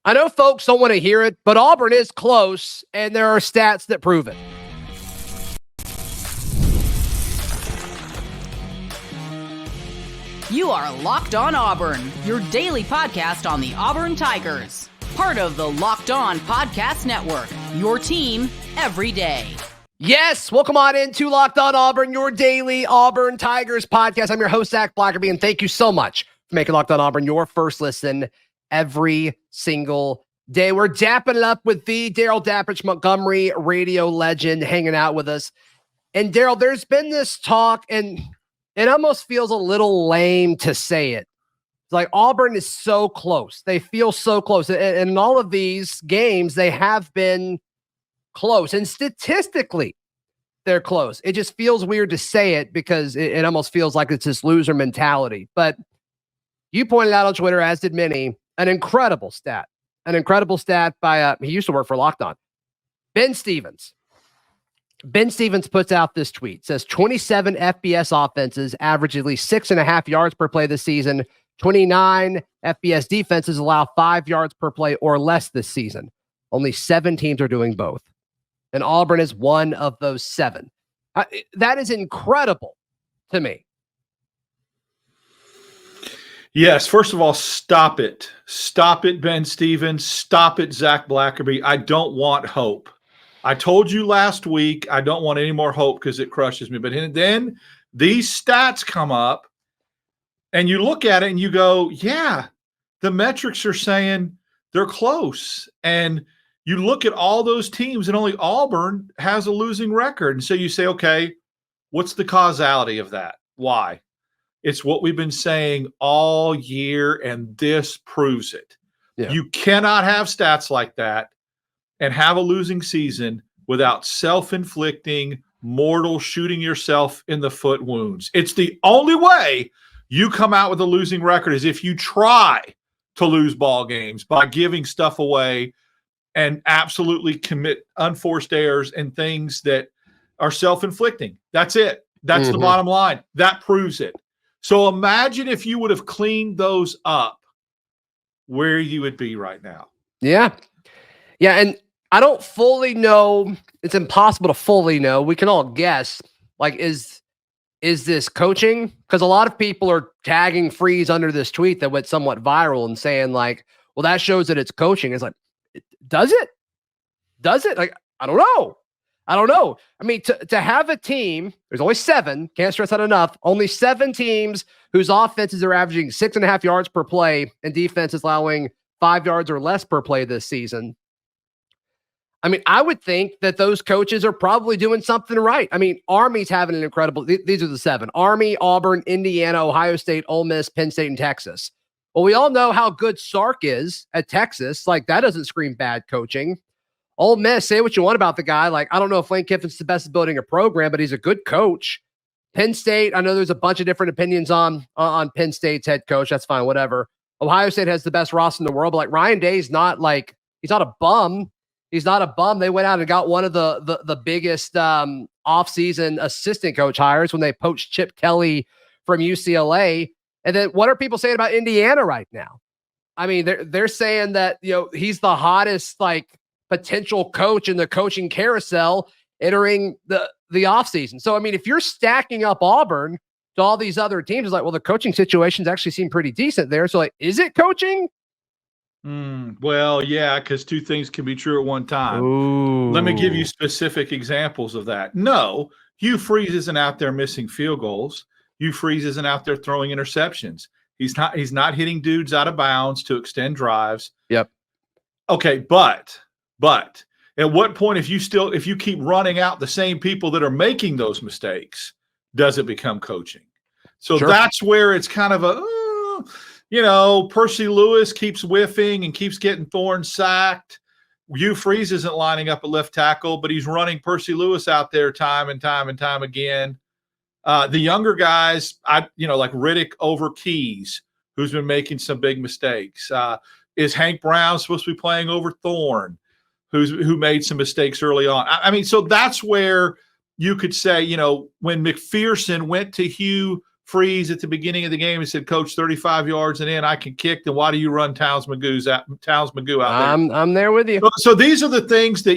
I know folks don't want to hear it, but Auburn is close, and there are stats that prove it. You are Locked On Auburn, your daily podcast on the Auburn Tigers. Part of the Locked On Podcast Network, your team every day. Yes, welcome on into Locked On Auburn, your daily Auburn Tigers podcast. I'm your host, Zach Blackerby, and thank you so much for making Locked On Auburn your first listen every single day. We're dapping it up with the Daryl Dappich, Montgomery radio legend, hanging out with us. And Daryl, there's been this talk, and it almost feels a little lame to say it. It's like Auburn is so close. They feel so close. And in all of these games, they have been close. And statistically, they're close. It just feels weird to say it because it almost feels like it's this loser mentality. But you pointed out on Twitter, as did many, an incredible stat by, he used to work for Locked On, Ben Stevens. Ben Stevens puts out this tweet, says 27 FBS offenses average at least 6.5 yards per play this season. 29 FBS defenses allow 5 yards per play or less this season. Only 7 teams are doing both. And Auburn is one of those 7. That is incredible to me. Yes, first of all, stop it. Stop it, Ben Stevens. Stop it, Zach Blackerby. I don't want hope. I told you last week I don't want any more hope because it crushes me. But then these stats come up, and you look at it and you go, yeah, the metrics are saying they're close. And you look at all those teams, and only Auburn has a losing record. And so you say, okay, what's the causality of that? Why? It's what we've been saying all year, and this proves it. Yeah. You cannot have stats like that and have a losing season without self-inflicting, mortal shooting yourself in the foot wounds. It's the only way you come out with a losing record is if you try to lose ball games by giving stuff away and absolutely commit unforced errors and things that are self-inflicting. That's it. That's the bottom line. That proves it. So imagine if you would have cleaned those up, where you would be right now. Yeah. Yeah, and I don't fully know. It's impossible to fully know. We can all guess. Like, is this coaching? Because a lot of people are tagging Freeze under this tweet that went somewhat viral and saying, like, well, that shows that it's coaching. It's like, does it? Does it? Like, I don't know. I mean, to have a team, there's only 7, can't stress that enough, only 7 teams whose offenses are averaging 6.5 yards per play and defense is allowing 5 yards or less per play this season. I mean, I would think that those coaches are probably doing something right. I mean, Army's having an incredible, these are the 7, Army, Auburn, Indiana, Ohio State, Ole Miss, Penn State, and Texas. Well, we all know how good Sark is at Texas. Like, that doesn't scream bad coaching. Ole Miss, say what you want about the guy. Like, I don't know if Lane Kiffin's the best at building a program, but he's a good coach. Penn State, I know there's a bunch of different opinions on Penn State's head coach. That's fine, whatever. Ohio State has the best roster in the world, but like Ryan Day's not like, he's not a bum. He's not a bum. They went out and got one of the biggest offseason assistant coach hires when they poached Chip Kelly from UCLA. And then what are people saying about Indiana right now? I mean, they're saying that, you know, he's the hottest like potential coach in the coaching carousel entering the offseason. So, I mean, if you're stacking up Auburn to all these other teams, it's like, well, the coaching situations actually seem pretty decent there. So, like, is it coaching? Well, yeah, because 2 things can be true at one time. Ooh. Let me give you specific examples of that. No, Hugh Freeze isn't out there missing field goals. Hugh Freeze isn't out there throwing interceptions. He's not hitting dudes out of bounds to extend drives. Yep. Okay, but at what point, if you keep running out the same people that are making those mistakes, does it become coaching? So Sure. That's where it's kind of a, Percy Lewis keeps whiffing and keeps getting Thorne sacked. Hugh Freeze isn't lining up a left tackle, but he's running Percy Lewis out there time and time again. The younger guys, like Riddick over Keys, who's been making some big mistakes. Is Hank Brown supposed to be playing over Thorne, who made some mistakes early on? I mean, so that's where you could say, when McPherson went to Hugh Freeze at the beginning of the game and said, "Coach, 35 yards and in, I can kick. Then why do you run Towns Magoo out there?" I'm there with you. So these are the things that,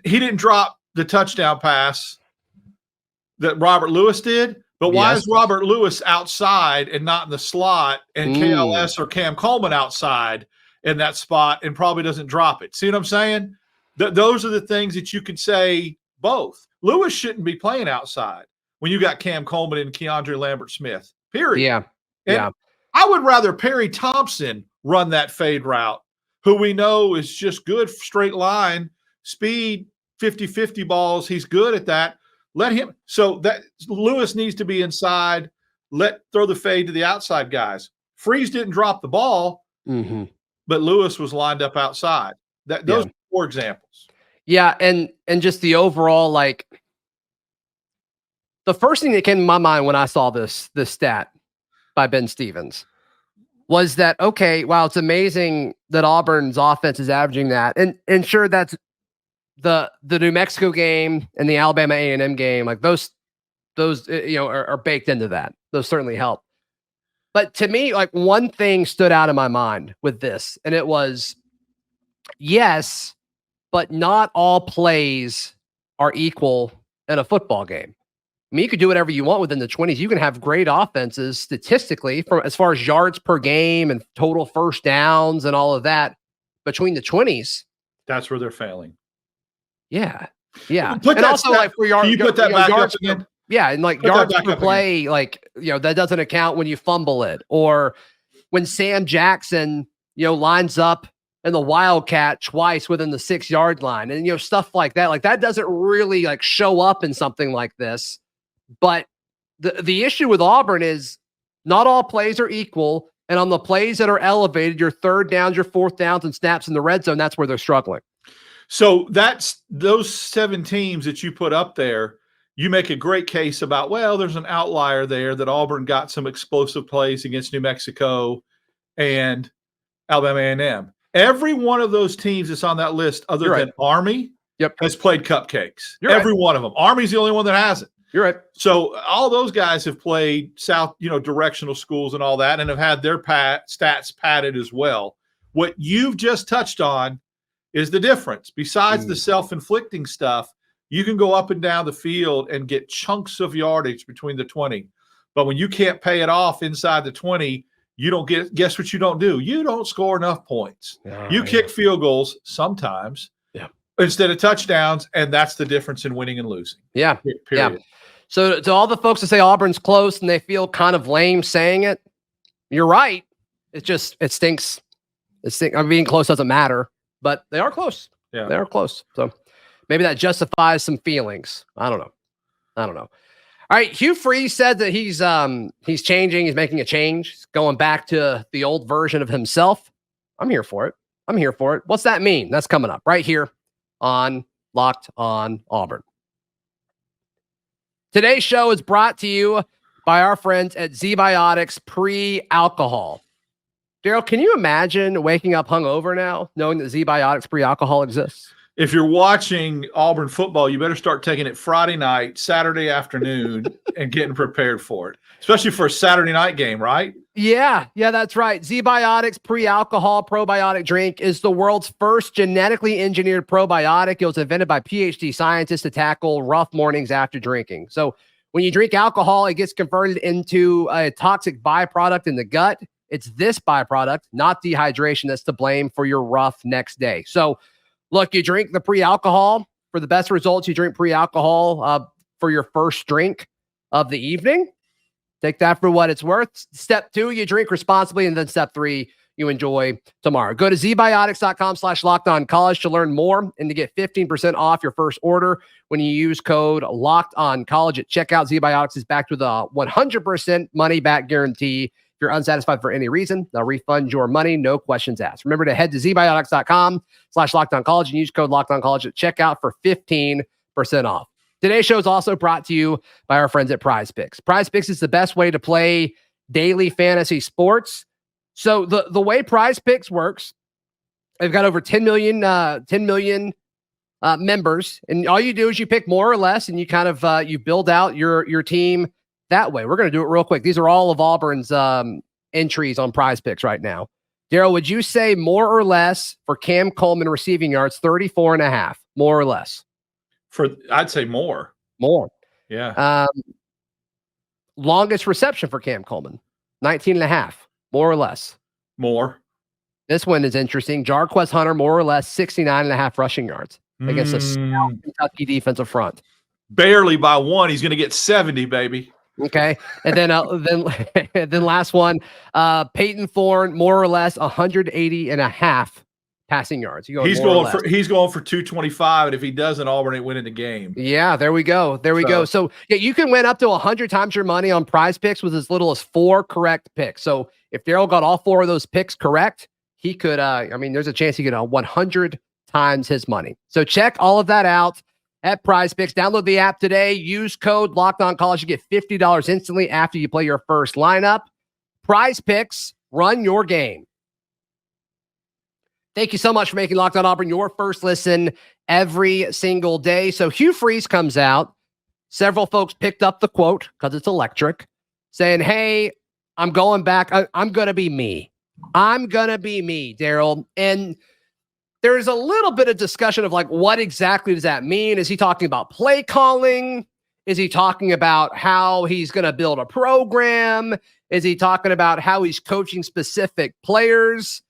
he didn't drop the touchdown pass that Robert Lewis did. But why is Robert Lewis outside and not in the slot, and KLS or Cam Coleman outside in that spot and probably doesn't drop it? See what I'm saying? Those are the things that you could say both. Lewis shouldn't be playing outside when you got Cam Coleman and Keandre Lambert-Smith, period. Yeah. And I would rather Perry Thompson run that fade route, who we know is just good straight line, speed, 50-50 balls. He's good at that. Let him. So that Lewis needs to be inside. Throw the fade to the outside guys. Freeze didn't drop the ball, but Lewis was lined up outside. Those are 4 examples. Yeah, and just the overall, like, the first thing that came to my mind when I saw this stat by Ben Stevens was that, okay, wow, it's amazing that Auburn's offense is averaging that. And sure, that's the New Mexico game and the Alabama A&M game, like those are baked into that. Those certainly help. But to me, like, one thing stood out in my mind with this, and it was, yes, but not all plays are equal in a football game. I mean, you could do whatever you want within the 20s. You can have great offenses statistically, from as far as yards per game and total first downs and all of that, between the 20s. That's where they're failing. Yeah. And also, like, for can you put that back up again? Yeah, and like yards per play, like, that doesn't account when you fumble it, or when Sam Jackson, lines up in the Wildcat twice within the 6-yard line, and stuff like that. Like, that doesn't really, like, show up in something like this. But the issue with Auburn is not all plays are equal, and on the plays that are elevated, your third downs, your fourth downs, and snaps in the red zone, that's where they're struggling. So that's those 7 teams that you put up there. You make a great case about, well, there's an outlier there that Auburn got some explosive plays against New Mexico and Alabama A&M. Every one of those teams that's on that list, other than Army, has played cupcakes. Every one of them. Army's the only one that hasn't. You're right. So all those guys have played South, directional schools and all that, and have had their stats padded as well. What you've just touched on is the difference. Besides the self-inflicting stuff, you can go up and down the field and get chunks of yardage between the 20. But when you can't pay it off inside the 20, you don't guess what you don't do? You don't score enough points. You kick field goals sometimes instead of touchdowns, and that's the difference in winning and losing. Yeah. Period. Yeah. So to all the folks that say Auburn's close and they feel kind of lame saying it, you're right. It stinks. Being close doesn't matter, but they are close. Yeah. They are close. So maybe that justifies some feelings. I don't know. All right. Hugh Freeze said that he's changing. He's making a change. He's going back to the old version of himself. I'm here for it. What's that mean? That's coming up right here on Locked on Auburn. Today's show is brought to you by our friends at Z-Biotics Pre-Alcohol. Daryl, can you imagine waking up hungover now, knowing that Z-Biotics Pre-Alcohol exists? If you're watching Auburn football, you better start taking it Friday night, Saturday afternoon, and getting prepared for it, especially for a Saturday night game, right? Yeah, that's right. Z-Biotics Pre-Alcohol Probiotic Drink is the world's first genetically engineered probiotic. It was invented by PhD scientists to tackle rough mornings after drinking. So when you drink alcohol, it gets converted into a toxic byproduct in the gut. It's this byproduct, not dehydration, that's to blame for your rough next day. So look, you drink the pre-alcohol for the best results. You drink pre-alcohol for your first drink of the evening. Take that for what it's worth. Step 2, you drink responsibly. And then step 3, you enjoy tomorrow. Go to zbiotics.com/lockedoncollege to learn more and to get 15% off your first order when you use code LOCKEDONCollege at checkout. ZBiotics is backed with a 100% money back guarantee. If you're unsatisfied for any reason, they'll refund your money, no questions asked. Remember to head to zbiotics.com/lockedoncollege and use code LOCKEDONCollege at checkout for 15% off. Today's show is also brought to you by our friends at Prize Picks. Prize Picks is the best way to play daily fantasy sports. So the way Prize Picks works, they've got over 10 million members, and all you do is you pick more or less, and you kind of you build out your team that way. We're going to do it real quick. These are all of Auburn's entries on Prize Picks right now. Daryl, would you say more or less for Cam Coleman receiving yards, 34.5, more or less? I'd say more. More. Yeah. Longest reception for Cam Coleman, 19.5, more or less? More. This one is interesting. Jarquez Hunter, more or less, 69.5 rushing yards against a stout Kentucky defensive front. Barely by one. He's going to get 70, baby. Okay. And then last one, Peyton Thorne, more or less 180.5 passing yards. He's going for 225, and if he doesn't, Auburn ain't winning the game. Yeah, there we go. Go. So yeah, you can win up to 100 times your money on Prize Picks with as little as 4 correct picks. So if Daryl got all 4 of those picks correct, he could. There's a chance he could 100 times his money. So check all of that out at Prize Picks. Download the app today. Use code LOCKEDONCollege. You get $50 instantly after you play your first lineup. Prize Picks, run your game. Thank you so much for making Locked On Auburn your first listen every single day. So Hugh Freeze comes out. Several folks picked up the quote because it's electric, saying, hey, I'm going back. I'm going to be me. I'm going to be me, Daryl. And there's a little bit of discussion of what exactly does that mean? Is he talking about play calling? Is he talking about how he's going to build a program? Is he talking about how he's coaching specific players?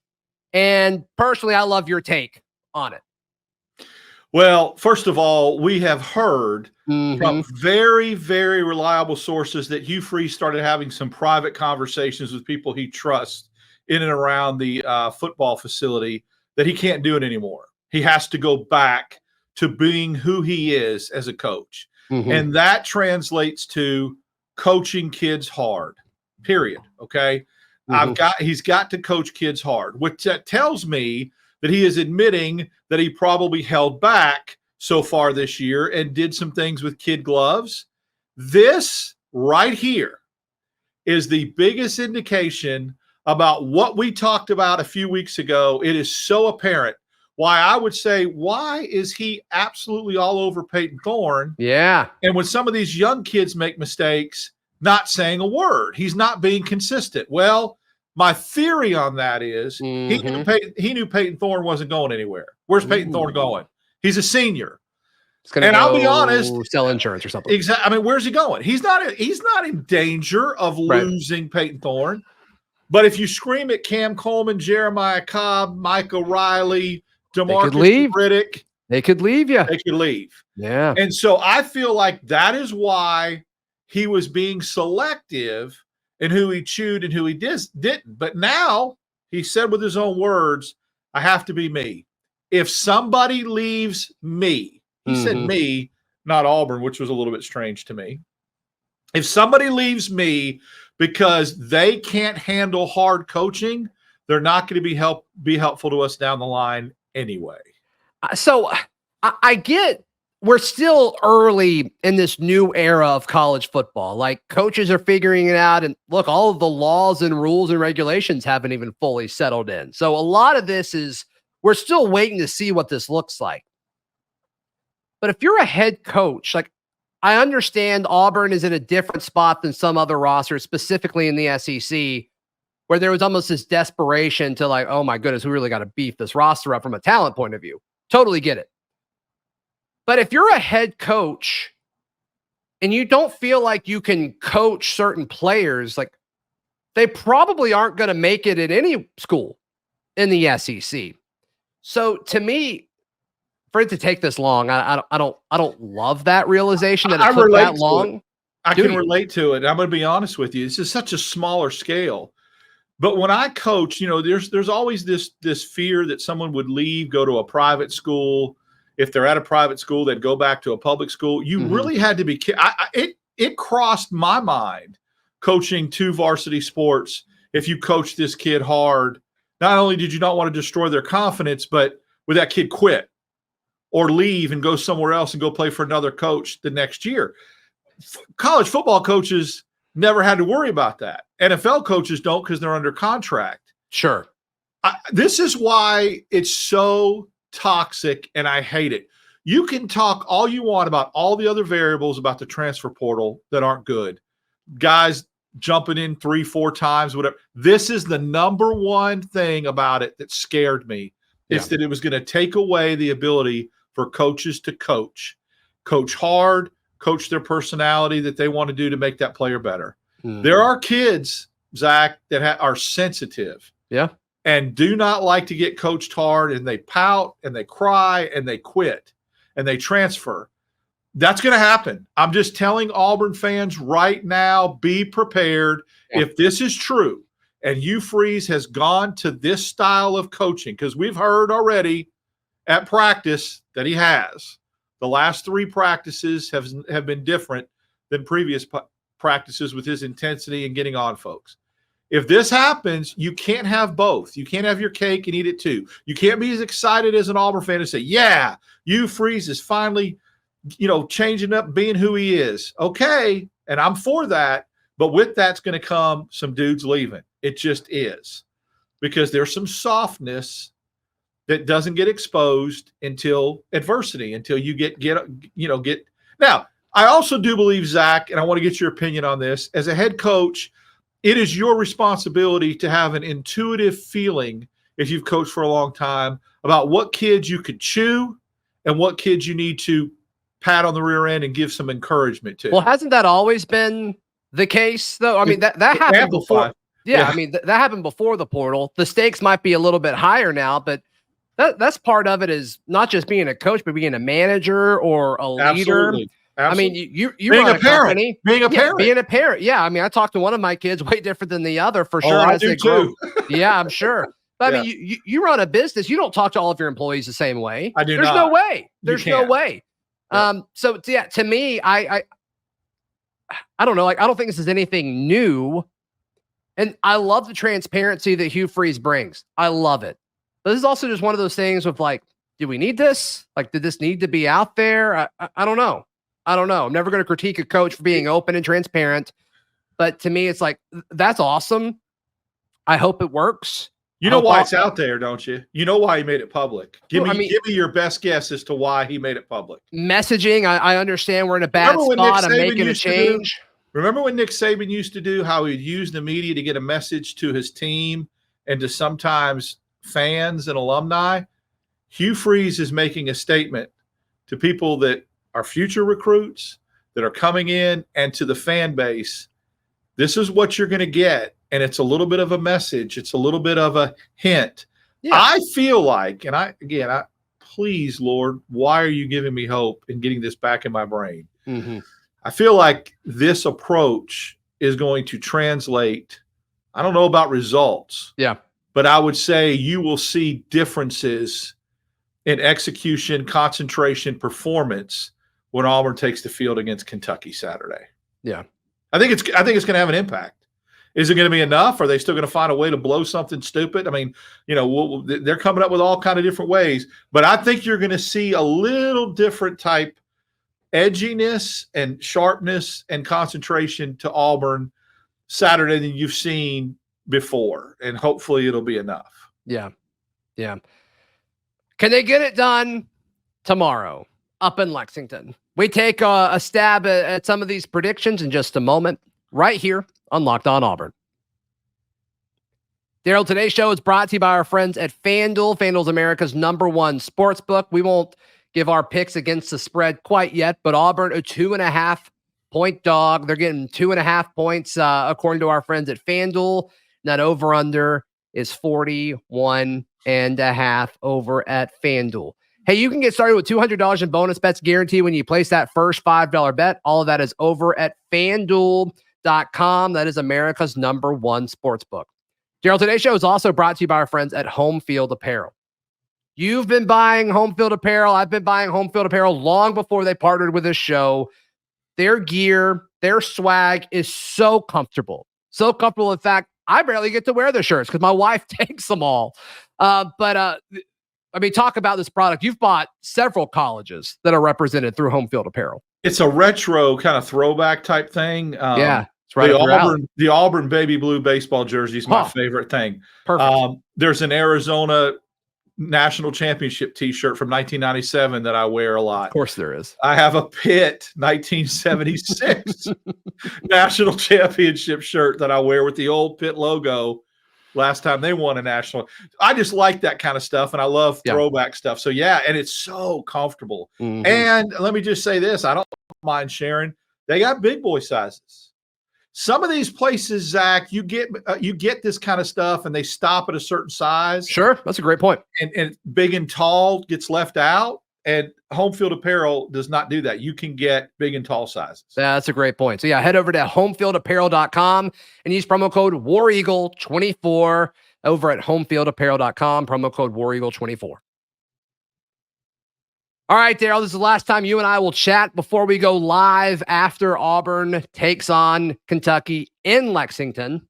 And personally, I love your take on it. Well, first of all, we have heard from very, very reliable sources that Hugh Freeze started having some private conversations with people he trusts in and around the football facility, that he can't do it anymore. He has to go back to being who he is as a coach. And that translates to coaching kids hard, period. Okay. He's got to coach kids hard, which that tells me that he is admitting that he probably held back so far this year and did some things with kid gloves. This right here is the biggest indication about what we talked about a few weeks ago. It is so apparent why I would say, why is he absolutely all over Peyton Thorne? Yeah. And when some of these young kids make mistakes, not saying a word, he's not being consistent. Well, my theory on that is he knew Peyton Thorne wasn't going anywhere. Where's Peyton Thorne going? He's a senior. And I'll be honest, sell insurance or something. Exactly. I mean, where's he going? He's not in danger of losing Peyton Thorne. But if you scream at Cam Coleman, Jeremiah Cobb, Mike O'Reilly, DeMarcus Riddick, they could leave you. They could leave. Yeah. And so I feel like that is why he was being selective in who he chewed and who he didn't. But now he said with his own words, I have to be me. If somebody leaves me, he said me, not Auburn, which was a little bit strange to me. If somebody leaves me because they can't handle hard coaching, they're not going to be helpful to us down the line anyway. So I get we're still early in this new era of college football. Like, coaches are figuring it out. And look, all of the laws and rules and regulations haven't even fully settled in. So a lot of this is, we're still waiting to see what this looks like. But if you're a head coach, I understand Auburn is in a different spot than some other rosters, specifically in the SEC, where there was almost this desperation to oh my goodness, we really got to beef this roster up from a talent point of view. Totally get it. But if you're a head coach and you don't feel like you can coach certain players, they probably aren't going to make it at any school in the SEC. So to me, for it to take this long, I don't love that realization that it took that long. I can relate to it. I'm going to be honest with you. This is such a smaller scale. But when I coach, there's always this fear that someone would leave, go to a private school. If they're at a private school, they'd go back to a public school. You really had to be it crossed my mind coaching 2 varsity sports. If you coach this kid hard, not only did you not want to destroy their confidence, but would that kid quit or leave and go somewhere else and go play for another coach the next year? College football coaches never had to worry about that. NFL coaches don't, because they're under contract. Sure. This is why it's so toxic, and I hate it. You can talk all you want about all the other variables about the transfer portal that aren't good. guys jumping in 3-4 times, whatever. This is the number one thing about it that scared me. It's that it was going to take away the ability for coaches to coach hard, coach their personality that they want to do to make that player better. There are kids, Zach, that are sensitive. Yeah. And do not like to get coached hard, and they pout and they cry and they quit and they transfer. That's going to happen. I'm just telling Auburn fans right now, be prepared. Yeah. If this is true and Hugh Freeze has gone to this style of coaching, because we've heard already at practice that he has. The last 3 practices have been different than previous practices with his intensity and getting on folks. If this happens, you can't have both. You can't have your cake and eat it too. You can't be as excited as an Auburn fan and say, yeah, Hugh Freeze is finally, changing up, being who he is. Okay, and I'm for that, but with that's going to come some dudes leaving. It just is. Because there's some softness that doesn't get exposed until adversity, until you get. Now, I also do believe, Zach, and I want to get your opinion on this, as a head coach, it is your responsibility to have an intuitive feeling, if you've coached for a long time, about what kids you could chew and what kids you need to pat on the rear end and give some encouragement to. Well, hasn't that always been the case, though? I mean, that happened before. Yeah, I mean, that happened before the portal. The stakes might be a little bit higher now, but that's part of it, is not just being a coach, but being a manager or a leader. Absolutely. I mean, you being run a parent, being a parent, being a parent. Yeah. I mean, I talked to one of my kids way different than the other for sure. I do too. Yeah, I'm sure. But I mean, you run a business. You don't talk to all of your employees the same way. I do There's not. no way. There's no way. Yeah. So yeah, to me, I don't know. Like, I don't think this is anything new. And I love the transparency that Hugh Freeze brings. I love it. But this is also just one of those things with, like, do we need this? Like, did this need to be out there? I don't know. I'm never going to critique a coach for being open and transparent. But to me, it's like, that's awesome. I hope it works. You know why it's out there, don't you? You know why he made it public. Give me your best guess as to why he made it public. Messaging. I understand we're in a bad spot. I'm making a change. Remember when Nick Saban used to do how he'd use the media to get a message to his team and to sometimes fans and alumni? Hugh Freeze is making a statement to people that are future recruits that are coming in, and to the fan base. This is what you're going to get. And it's a little bit of a message. It's a little bit of a hint. Yeah. I feel like, and I please, Lord, why are you giving me hope and getting this back in my brain? Mm-hmm. I feel like this approach is going to translate. I don't know about results. Yeah. But I would say you will see differences in execution, concentration, performance when Auburn takes the field against Kentucky Saturday. Yeah. I think it's going to have an impact. Is it going to be enough? Are they still going to find a way to blow something stupid? I mean, they're coming up with all kind of different ways, but I think you're going to see a little different type edginess and sharpness and concentration to Auburn Saturday than you've seen before, and hopefully it'll be enough. Yeah. Yeah. Can they get it done tomorrow up in Lexington? We take a stab at some of these predictions in just a moment, right here on Locked On Auburn. Daryl, today's show is brought to you by our friends at FanDuel. FanDuel's America's #1 sports book. We won't give our picks against the spread quite yet, but Auburn, a 2.5-point dog. They're getting 2.5 points, according to our friends at FanDuel. That over-under is 41.5 over at FanDuel. Hey, you can get started with $200 in bonus bets guaranteed when you place that first $5 bet. All of that is over at FanDuel.com. That is America's #1 sports book. Daryl, today's show is also brought to you by our friends at Home Field Apparel. You've been buying Home Field Apparel. I've been buying Home Field Apparel long before they partnered with this show. Their gear, their swag is so comfortable. So comfortable, in fact, I barely get to wear the shirts because my wife takes them all. I mean, talk about this product. You've bought several colleges that are represented through Home Field Apparel. It's a retro kind of throwback type thing. Yeah, it's right. The Auburn baby blue baseball jersey is my favorite thing. Perfect. There's an Arizona national championship T-shirt from 1997 that I wear a lot. Of course there is. I have a Pitt 1976 national championship shirt that I wear with the old Pitt logo last time they won a national. I just like that kind of stuff, and I love throwback stuff. So, yeah, and it's so comfortable. Mm-hmm. And let me just say this. I don't mind sharing. They got big boy sizes. Some of these places, Zach, you get this kind of stuff, and they stop at a certain size. Sure, that's a great point. And big and tall gets left out, and Home Field Apparel does not do that. You can get big and tall sizes. Yeah, that's a great point. So, yeah, head over to homefieldapparel.com and use promo code WAREAGLE24 over at homefieldapparel.com, promo code WAREAGLE24. All right, Daryl, this is the last time you and I will chat before we go live after Auburn takes on Kentucky in Lexington.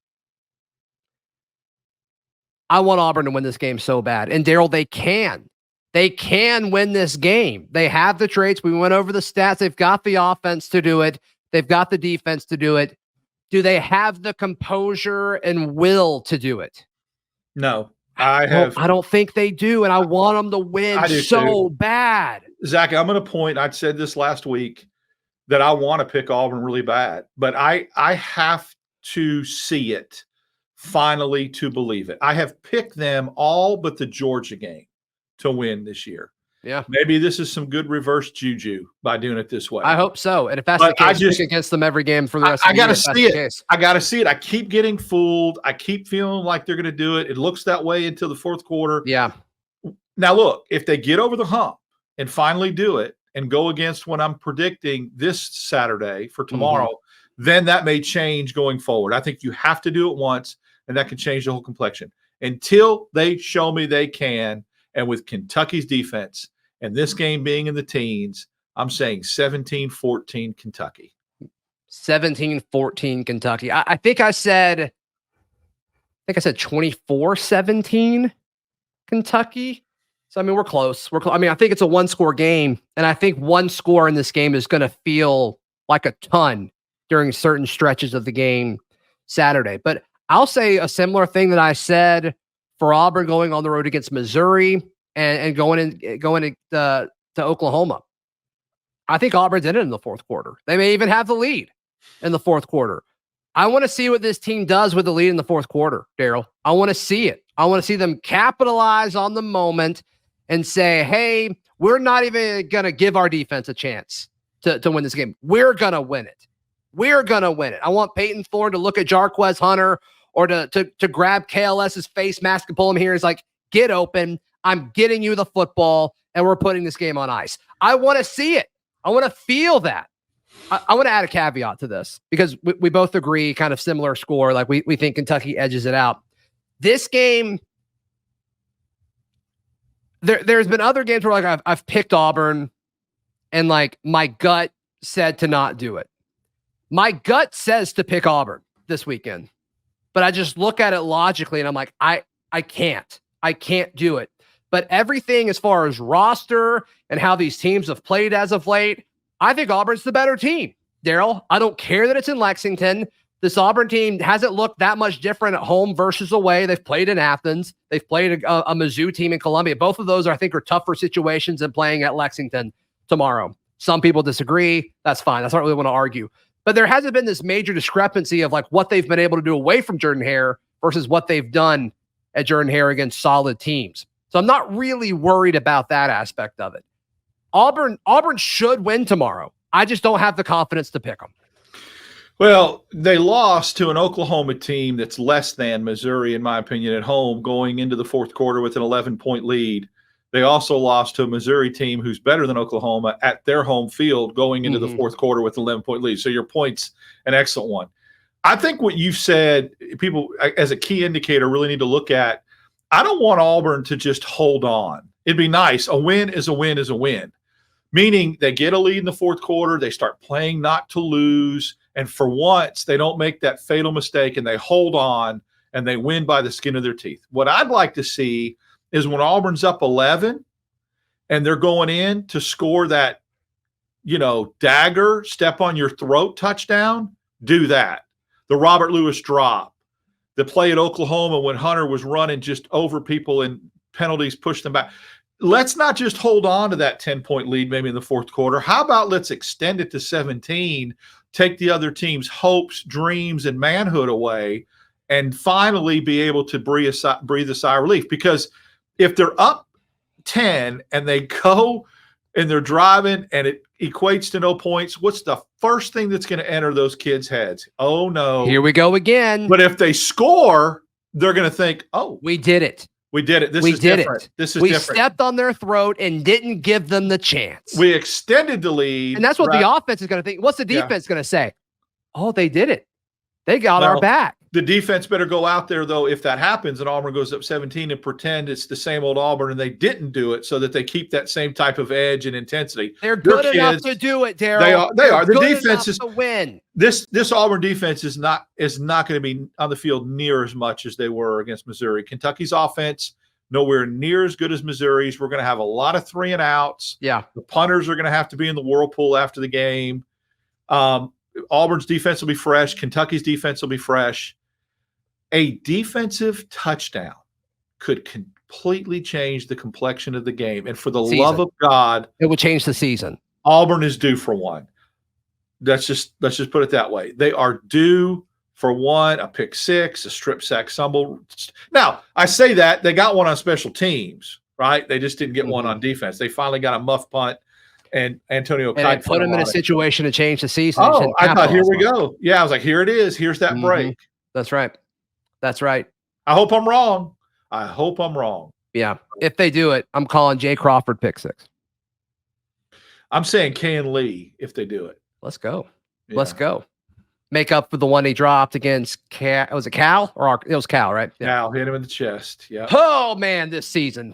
I want Auburn to win this game so bad. And Daryl, they can. They can win this game. They have the traits. We went over the stats. They've got the offense to do it. They've got the defense to do it. Do they have the composure and will to do it? No. I don't think they do, and I want them to win so bad. Zach, I'm going to point, I'd said this last week, that I want to pick Auburn really bad, but I have to see it finally to believe it. I have picked them all but the Georgia game to win this year. Yeah. Maybe this is some good reverse juju by doing it this way. I hope so. And if that's the case, I pick against them every game for the rest of the year. I got to see it. I got to see it. I keep getting fooled. I keep feeling like they're going to do it. It looks that way until the fourth quarter. Yeah. Now, look, if they get over the hump and finally do it and go against what I'm predicting this Saturday for tomorrow, then that may change going forward. I think you have to do it once, and that can change the whole complexion. Until they show me they can, and with Kentucky's defense and this game being in the teens, I'm saying 17-14 Kentucky. 17-14 Kentucky. I think I said 24-17 Kentucky. So, I mean, we're close. I mean, I think it's a one-score game, and I think one score in this game is going to feel like a ton during certain stretches of the game Saturday. But I'll say a similar thing that I said for Auburn going on the road against Missouri and going to Oklahoma. I think Auburn's in it in the fourth quarter. They may even have the lead in the fourth quarter. I want to see what this team does with the lead in the fourth quarter, Daryl. I want to see it. I want to see them capitalize on the moment and say, hey, we're not even going to give our defense a chance to win this game. We're going to win it. We're going to win it. I want Peyton Thorne to look at Jarquez Hunter or to grab KLS's face mask and pull him here. He's like, get open. I'm getting you the football, and we're putting this game on ice. I want to see it. I want to feel that. I want to add a caveat to this because we both agree kind of similar score. Like we think Kentucky edges it out. This game, there's been other games where like I've picked Auburn and like my gut said to not do it. My gut says to pick Auburn this weekend, but I just look at it logically and I'm like, I can't do it. But everything as far as roster and how these teams have played as of late, I think Auburn's the better team, Daryl. I don't care that it's in Lexington. This Auburn team hasn't looked that much different at home versus away. They've played in Athens. They've played a Mizzou team in Columbia. Both of those, I think, are tougher situations than playing at Lexington tomorrow. Some people disagree. That's fine. That's not really want to argue. But there hasn't been this major discrepancy of like what they've been able to do away from Jordan-Hare versus what they've done at Jordan-Hare against solid teams. So I'm not really worried about that aspect of it. Auburn should win tomorrow. I just don't have the confidence to pick them. Well, they lost to an Oklahoma team that's less than Missouri, in my opinion, at home going into the fourth quarter with an 11-point lead. They also lost to a Missouri team who's better than Oklahoma at their home field going into the fourth quarter with an 11-point lead. So your point's an excellent one. I think what you've said, people as a key indicator really need to look at, I don't want Auburn to just hold on. It'd be nice. A win is a win is a win. Meaning they get a lead in the fourth quarter, they start playing not to lose, and for once they don't make that fatal mistake and they hold on and they win by the skin of their teeth. What I'd like to see is when Auburn's up 11 and they're going in to score that, dagger, step on your throat touchdown, do that. The Robert Lewis drop. The play at Oklahoma when Hunter was running just over people and penalties push them back. Let's not just hold on to that 10-point lead maybe in the fourth quarter. How about let's extend it to 17, take the other team's hopes, dreams, and manhood away, and finally be able to breathe a sigh of relief? Because if they're up 10 and they go and they're driving and it equates to no points, what's the first thing that's going to enter those kids' heads? Oh, no. Here we go again. But if they score, they're going to think, oh, we did it. We did it. This is different. We stepped on their throat and didn't give them the chance. We extended the lead. And that's what the offense is going to think. What's the defense going to say? Oh, they did it. They got our back. The defense better go out there, though, if that happens and Auburn goes up 17 and pretend it's the same old Auburn and they didn't do it, so that they keep that same type of edge and intensity. They're good enough to do it, Daryl. They are. The defense is to win. This Auburn defense is not going to be on the field near as much as they were against Missouri. Kentucky's offense, nowhere near as good as Missouri's. We're going to have a lot of 3-and-outs. Yeah. The punters are going to have to be in the whirlpool after the game. Auburn's defense will be fresh. Kentucky's defense will be fresh. A defensive touchdown could completely change the complexion of the game. And for the love of God, it would change the season. Auburn is due for one. Let's just put it that way. They are due for one, a pick six, a strip sack stumble. Now, I say that they got one on special teams, right? They just didn't get one on defense. They finally got a muff punt, and Antonio Kite put him in a situation to change the season. Oh, I thought, here we go. Yeah, I was like, here it is. Here's that break. That's right. That's right. I hope I'm wrong. Yeah. If they do it, I'm calling Jay Crawford pick six. I'm saying Ken Lee if they do it. Let's go. Yeah. Let's go. Make up for the one he dropped against Cal. Was it Cal? It was Cal, right? Yeah. Cal hit him in the chest. Yeah. Oh, man, this season.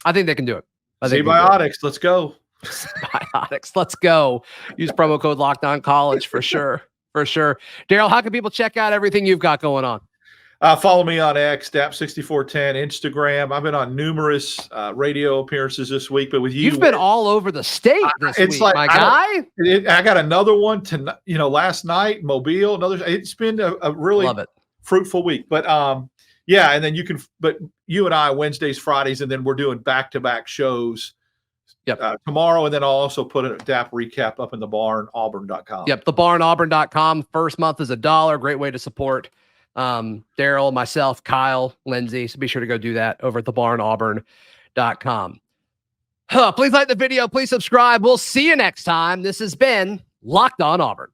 I think they can do it. Biotics. Let's go. Biotics. Let's go. Use promo code LOCKEDONCollege for sure. For sure. Daryl, how can people check out everything you've got going on? Follow me on X, DAP6410, Instagram. I've been on numerous radio appearances this week, but with you, you've been all over the state this week, like, my guy. I got another one tonight. Last night, Mobile. It's been a really fruitful week. But yeah, and then but you and I Wednesdays, Fridays, and then we're doing back-to-back shows. Yep. Tomorrow, and then I'll also put a DAP recap up in the barn, auburn.com. Yep, the barn, auburn.com. First month is $1. Great way to support Daryl, myself, Kyle, Lindsay. So be sure to go do that over at the barn, auburn.com. Please like the video. Please subscribe. We'll see you next time. This has been Locked On Auburn.